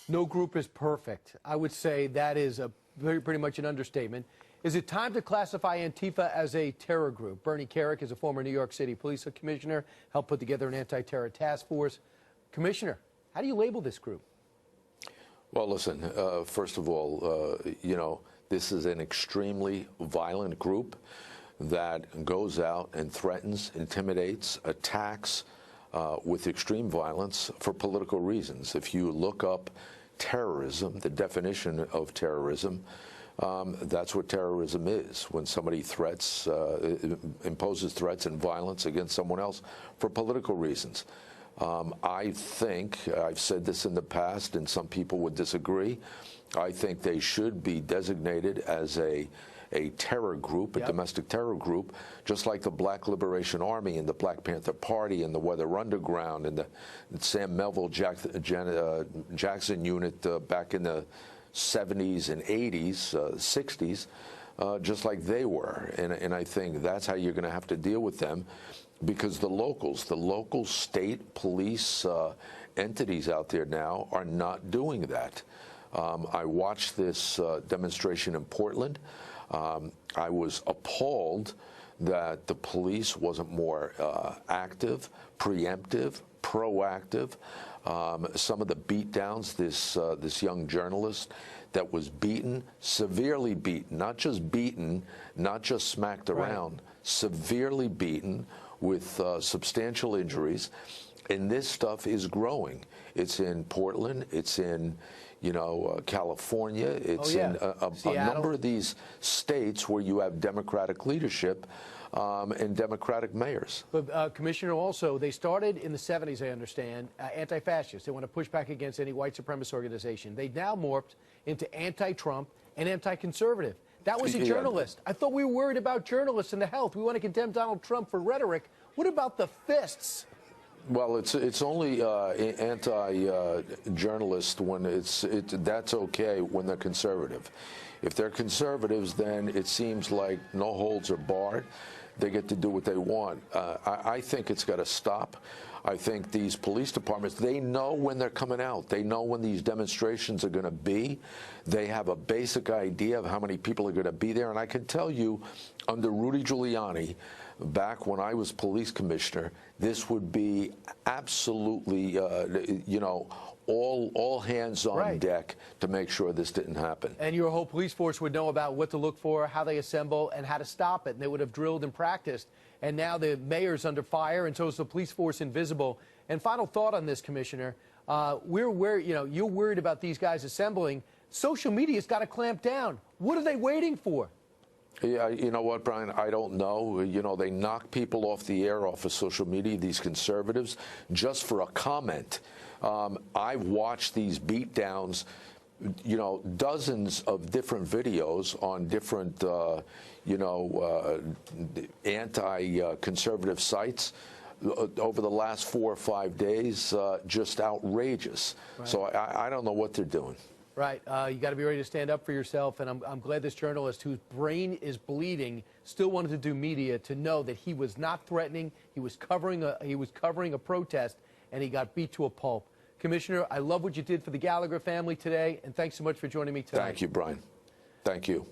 No group is perfect. I would say that is pretty much an understatement. Is it time to classify Antifa as a terror group? Bernie Kerik is a former New York City police commissioner, helped put together an anti-terror task force. Commissioner, how do you label this group? Well, listen, first of all, this is an extremely violent group that goes out and threatens, intimidates, attacks with extreme violence for political reasons. If you look up terrorism, the definition of terrorism, that's what terrorism is, when somebody imposes threats and violence against someone else for political reasons. I think, I've said this in the past, and some people would disagree, I think they should be designated as a terror group, a domestic terror group, just like the Black Liberation Army and the Black Panther Party and the Weather Underground and the Sam Melville Jackson unit back in the 70s and 80s, 60s, just like they were. And I think that's how you're going to have to deal with them, because the local state police entities out there now are not doing that. I watched this demonstration in Portland. I was appalled that the police wasn't more active, preemptive, proactive. Some of the beatdowns, this young journalist that was beaten, severely beaten, not just smacked around, severely beaten with substantial injuries. And this stuff is growing. It's in Portland. It's in, California. It's in a number of these states where you have Democratic leadership and Democratic mayors. But, Commissioner, also, they started in the 70s, I understand, anti-fascist. They want to push back against any white supremacist organization. They now morphed into anti-Trump and anti-conservative. That was a journalist. I thought we were worried about journalists and the health. We want to condemn Donald Trump for rhetoric. What about the fists? Well, it's only anti-journalist when that's okay when they're conservative. If they're conservatives, then it seems like no holds are barred. They get to do what they want. I think it's got to stop. I think these police departments, they know when they're coming out. They know when these demonstrations are going to be. They have a basic idea of how many people are going to be there. And I can tell you, under Rudy Giuliani, back when I was police commissioner, this would be absolutely, all hands on deck to make sure this didn't happen. And your whole police force would know about what to look for, how they assemble, and how to stop it. And they would have drilled and practiced. And now the mayor's under fire, and so is the police force invisible. And final thought on this, Commissioner, you're worried about these guys assembling. Social media's got to clamp down. What are they waiting for? Yeah, you know what, Brian? I don't know. They knock people off the air off of social media, these conservatives, just for a comment. I've watched these beatdowns, dozens of different videos on different, anti-conservative sites over the last 4 or 5 days, just outrageous. Right. So I don't know what they're doing. Right. You got to be ready to stand up for yourself. And I'm glad this journalist, whose brain is bleeding, still wanted to do media, to know that he was not threatening. He was covering a protest, and he got beat to a pulp. Commissioner, I love what you did for the Gallagher family today, and thanks so much for joining me tonight. Thank you, Brian. Thank you.